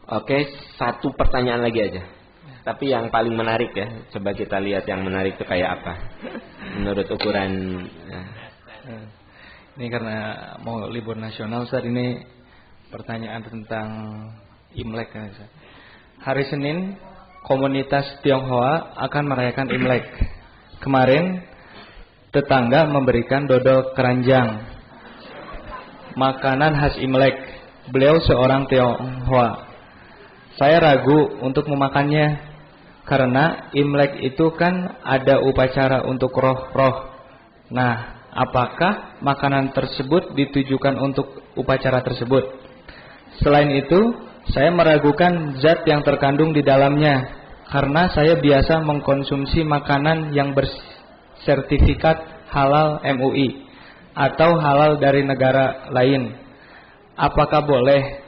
Oke, satu pertanyaan lagi aja. Tapi yang paling menarik ya. Coba kita lihat yang menarik itu kayak apa. Menurut ukuran ya. Ini karena mau libur nasional, Ustaz, ini pertanyaan tentang Imlek kan, Ustaz. Hari Senin komunitas Tionghoa akan merayakan Imlek. Kemarin tetangga memberikan dodol keranjang, makanan khas Imlek. Beliau seorang Tionghoa. Saya ragu untuk memakannya karena Imlek itu kan ada upacara untuk roh-roh. Nah, apakah makanan tersebut ditujukan untuk upacara tersebut? Selain itu, saya meragukan zat yang terkandung di dalamnya karena saya biasa mengkonsumsi makanan yang bersertifikat halal MUI atau halal dari negara lain. Apakah boleh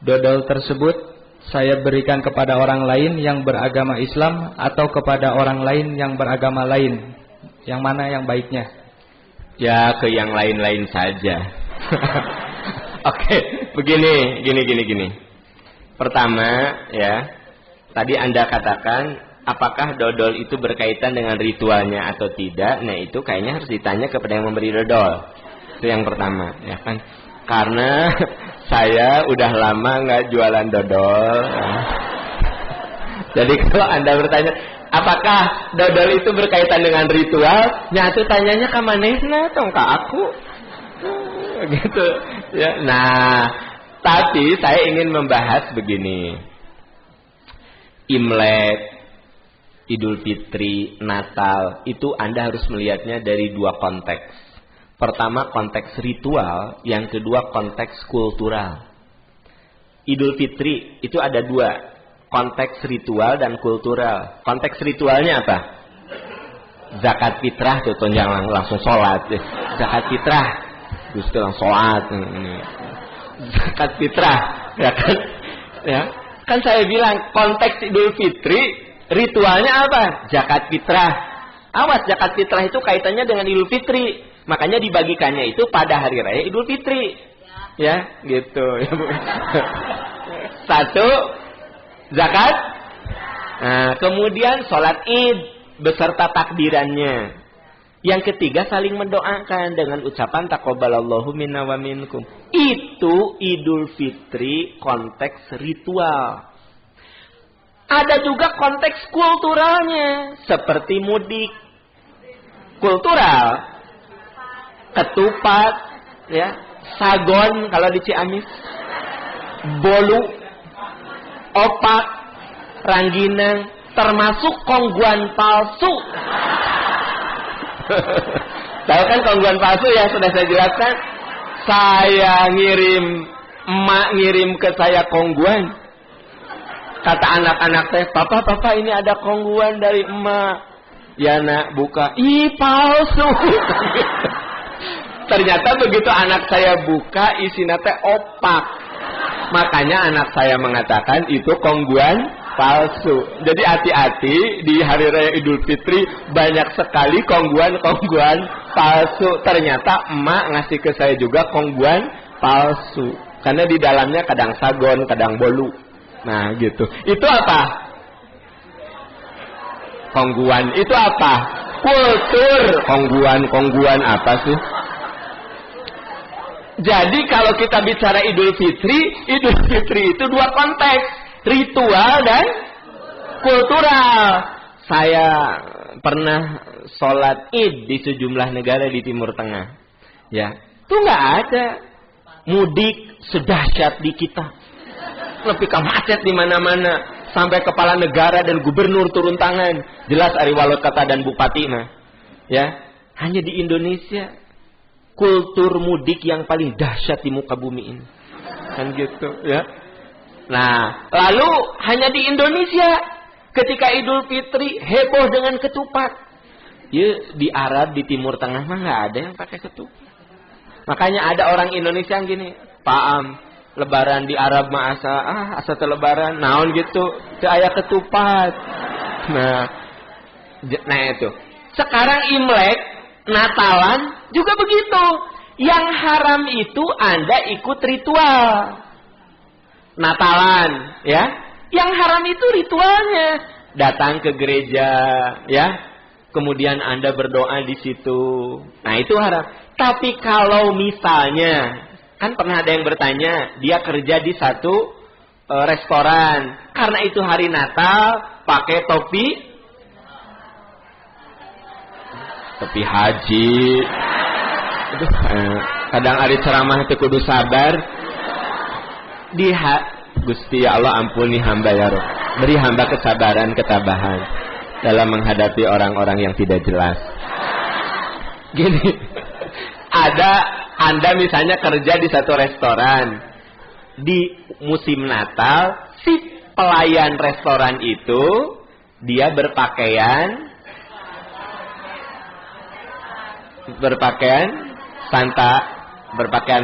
dodol tersebut saya berikan kepada orang lain yang beragama Islam atau kepada orang lain yang beragama lain? Yang mana yang baiknya? Ya, ke yang lain-lain saja. Oke, begini. Pertama, ya, tadi Anda katakan apakah dodol itu berkaitan dengan ritualnya atau tidak? Nah, itu kayaknya harus ditanya kepada yang memberi dodol. Itu yang pertama, ya kan? Karena saya udah lama nggak jualan dodol. Jadi kalau Anda bertanya, apakah dodol itu berkaitan dengan ritual? Nyatu tanyanya ke manehna, tong ka aku. Gitu. Ya. Nah, tapi saya ingin membahas begini. Imlek, Idul Fitri, Natal, itu Anda harus melihatnya dari dua konteks. Pertama konteks ritual, yang kedua konteks kultural. Idul Fitri itu ada dua, konteks ritual dan kultural. Konteks ritualnya apa? Zakat fitrah tuh, jangan langsung sholat. Zakat fitrah, justru langsung sholat. Zakat fitrah, ya kan? Ya, kan saya bilang konteks Idul Fitri ritualnya apa? Zakat fitrah. Awas, zakat fitrah itu kaitannya dengan Idul Fitri. Makanya dibagikannya itu pada hari raya Idul Fitri. Ya, gitu. Satu, zakat. Nah, kemudian sholat Id beserta takbirannya. Yang ketiga, saling mendoakan dengan ucapan taqabbalallahu minna wa minkum. Itu Idul Fitri konteks ritual. Ada juga konteks kulturalnya, seperti mudik. Kultural, ketupat, ya, sagon kalau di Ciamis, bolu, opak, rangginang, termasuk kongguan palsu. Tahu kan kongguan palsu ya, sudah saya jelaskan. Saya emak ngirim ke saya kongguan. Kata anak-anak saya, papa ini ada kongguan dari emak. Ya nak, buka. Ih, palsu. Ternyata begitu anak saya buka, isinya teh opak. Makanya anak saya mengatakan itu kongguan palsu. Jadi hati-hati di hari raya Idul Fitri, banyak sekali kongguan palsu. Ternyata emak ngasih ke saya juga kongguan palsu. Karena di dalamnya kadang sagon, kadang bolu. Nah gitu. Itu apa? Kongguan. Itu apa? Kultur. Kongguan apa sih? Jadi kalau kita bicara Idul Fitri itu dua konteks, ritual dan kultural. Saya pernah sholat Id di sejumlah negara di Timur Tengah. Ya, itu nggak ada mudik sedahsyat di kita. Lebih ke macet di mana-mana, sampai kepala negara dan gubernur turun tangan. Jelas ari walot kata dan bupati mah. Ya, hanya di Indonesia kultur mudik yang paling dahsyat di muka bumi ini. Kan gitu, ya. Nah, lalu hanya di Indonesia ketika Idul Fitri heboh dengan ketupat. Ya, di Arab, di Timur Tengah mah nggak ada yang pakai ketupat. Makanya ada orang Indonesia yang gini, Paam, lebaran di Arab mah asa lebaran, naon gitu, teu aya ketupat. Nah itu. Sekarang Imlek, Natalan juga begitu. Yang haram itu Anda ikut ritual. Natalan, ya. Yang haram itu ritualnya. Datang ke gereja, ya. Kemudian Anda berdoa di situ. Nah, itu haram. Tapi kalau misalnya, kan pernah ada yang bertanya, dia kerja di satu restoran. Karena itu hari Natal, pakai topi haji. Kadang hari ceramah itu kudu sabar. Gusti ya Allah, ampuni hamba ya Rabb. Beri hamba kesabaran, ketabahan dalam menghadapi orang-orang yang tidak jelas. Gini, Anda misalnya kerja di satu restoran. Di musim Natal, si pelayan restoran itu dia berpakaian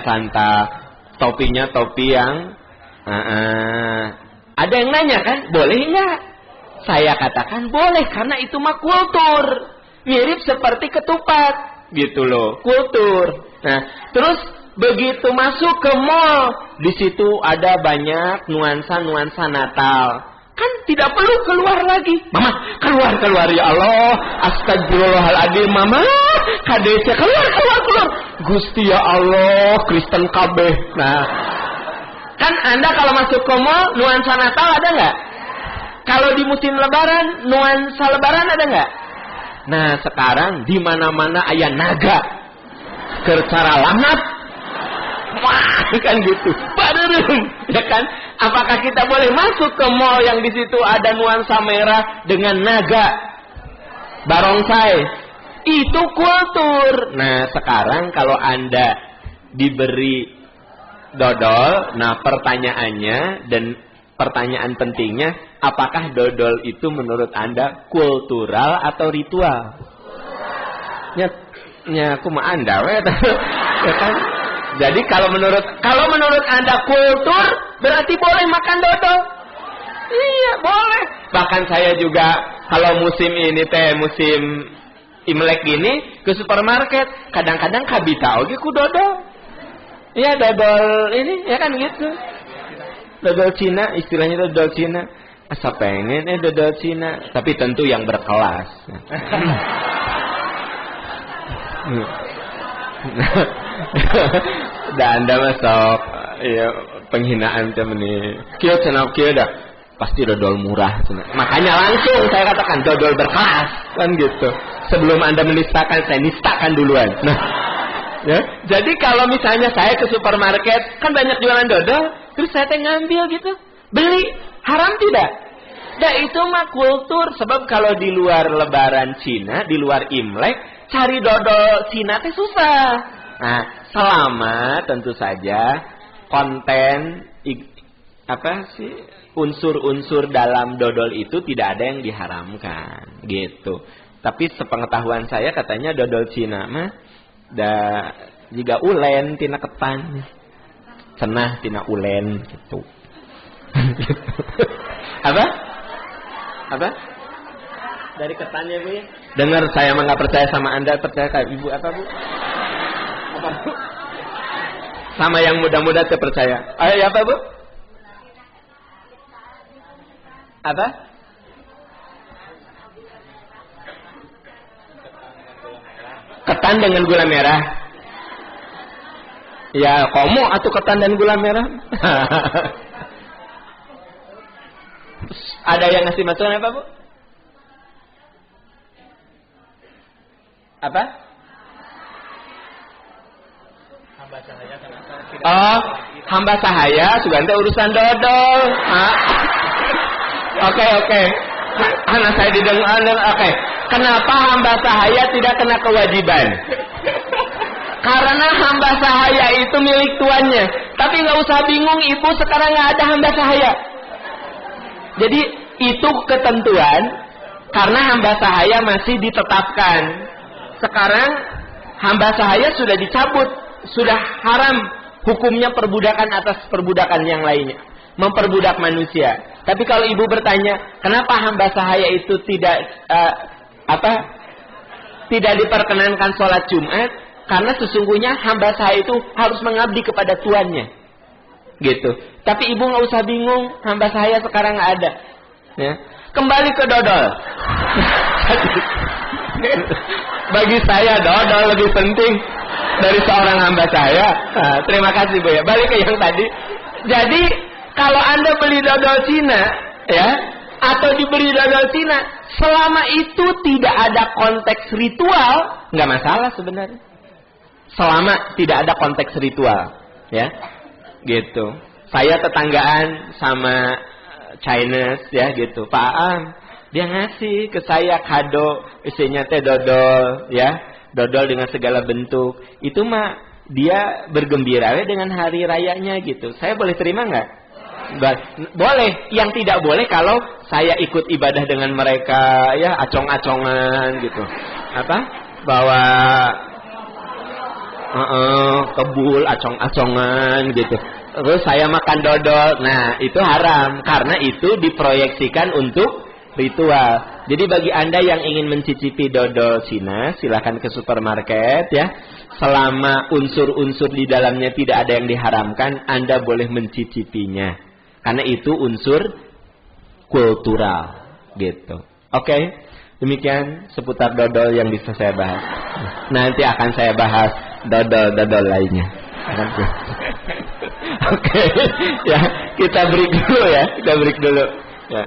Santa, topinya topi yang ada yang nanya kan, boleh nggak? Saya katakan boleh, karena itu mah kultur, mirip seperti ketupat, gitu loh, kultur. Nah, terus begitu masuk ke mall, di situ ada banyak nuansa Natal. Kan tidak perlu keluar lagi. Mama, keluar ya Allah. Astagfirullahaladzim, Mama. KDC, keluar. Gusti ya Allah, Kristen kabeh. Nah, kan Anda kalau masuk ke mall, nuansa Natal ada nggak? Kalau di musim Lebaran, nuansa Lebaran ada nggak? Nah, sekarang di mana-mana aya naga, kercara langat, wah, kan gitu, baderem, ya kan? Apakah kita boleh masuk ke mall yang di situ ada nuansa merah dengan naga, barongsai? Itu kultur. Nah, sekarang kalau Anda diberi dodol, nah pertanyaannya dan pertanyaan pentingnya, apakah dodol itu menurut Anda kultural atau ritual? Ya, aku mah Anda, ya kan? Jadi kalau menurut Anda kultur, berarti boleh makan dodol. Iya, boleh. Bahkan saya juga kalau musim ini musim Imlek gini ke supermarket, kadang-kadang kabita oge ku dodol. Iya, dodol ini ya kan gitu. Dodol Cina, istilahnya dodol Cina. Asa pengen dodol Cina, tapi tentu yang berkelas. Dan Anda masuk ya, penghinaan temen ini. Kieu cenah kieu dah pasti dodol murah cenah. Makanya langsung saya katakan dodol berkelas kan gitu. Sebelum Anda menistakan, saya nistakan duluan. Nah, ya. Jadi kalau misalnya saya ke supermarket, kan banyak jualan dodol, terus saya ngambil gitu, beli, haram tidak? Nah, itu mah kultur. Sebab kalau di luar Lebaran Cina, di luar Imlek, cari dodol Cina teh susah. Nah, selama tentu saja konten unsur-unsur dalam dodol itu tidak ada yang diharamkan, gitu. Tapi sepengetahuan saya katanya dodol Cina mah jika ulen tina ketan, cenah tina ulen gitu. Apa? Dari ketannya Bu? Dengar, saya mah nggak percaya sama Anda, percaya kayak Ibu apa Bu? Sama yang muda-muda terpercaya. Ayo apa Bu? Apa? Ketan dengan gula merah. Ya, komo atau ketan dan gula merah. Ada yang ngasih masukan apa Bu? Apa? Hamba sahaya sugante urusan dodol. Oke. Anak saya didengar. Oke. Kenapa hamba sahaya tidak kena kewajiban? Karena hamba sahaya itu milik tuannya. Tapi nggak usah bingung, ibu sekarang nggak ada hamba sahaya. Jadi itu ketentuan karena hamba sahaya masih ditetapkan. Sekarang hamba sahaya sudah dicabut, sudah haram hukumnya perbudakan atas perbudakan yang lainnya, memperbudak manusia. Tapi kalau ibu bertanya, kenapa hamba sahaya itu tidak diperkenankan sholat Jumat? Karena sesungguhnya hamba sahaya itu harus mengabdi kepada tuannya. gitu. Tapi ibu nggak usah bingung, hamba saya sekarang nggak ada. Ya. Kembali ke dodol. Bagi saya dodol lebih penting dari seorang hamba saya. Nah, terima kasih Bu ya. Balik ke yang tadi. Jadi kalau Anda beli dodol Cina, ya, atau diberi dodol Cina, selama itu tidak ada konteks ritual, nggak masalah sebenarnya. Selama tidak ada konteks ritual, ya, gitu. Saya tetanggaan sama Chinese, ya, gitu. Pak Am, dia ngasih ke saya kado, isinya teh dodol, ya, dodol dengan segala bentuk. Itu mah dia bergembira dengan hari rayanya, gitu. Saya boleh terima nggak? Boleh. Yang tidak boleh kalau saya ikut ibadah dengan mereka, ya, acong-acongan, gitu. Apa? Bawa kebul, acong-acongan gitu. Terus saya makan dodol. Nah, itu haram karena itu diproyeksikan untuk ritual. Jadi bagi Anda yang ingin mencicipi dodol Cina, silakan ke supermarket ya. Selama unsur-unsur di dalamnya tidak ada yang diharamkan, Anda boleh mencicipinya. Karena itu unsur kultural gitu. Oke? Demikian seputar dodol yang bisa saya bahas. Nanti akan saya bahas dodol lainnya. Oke, ya, kita break dulu ya.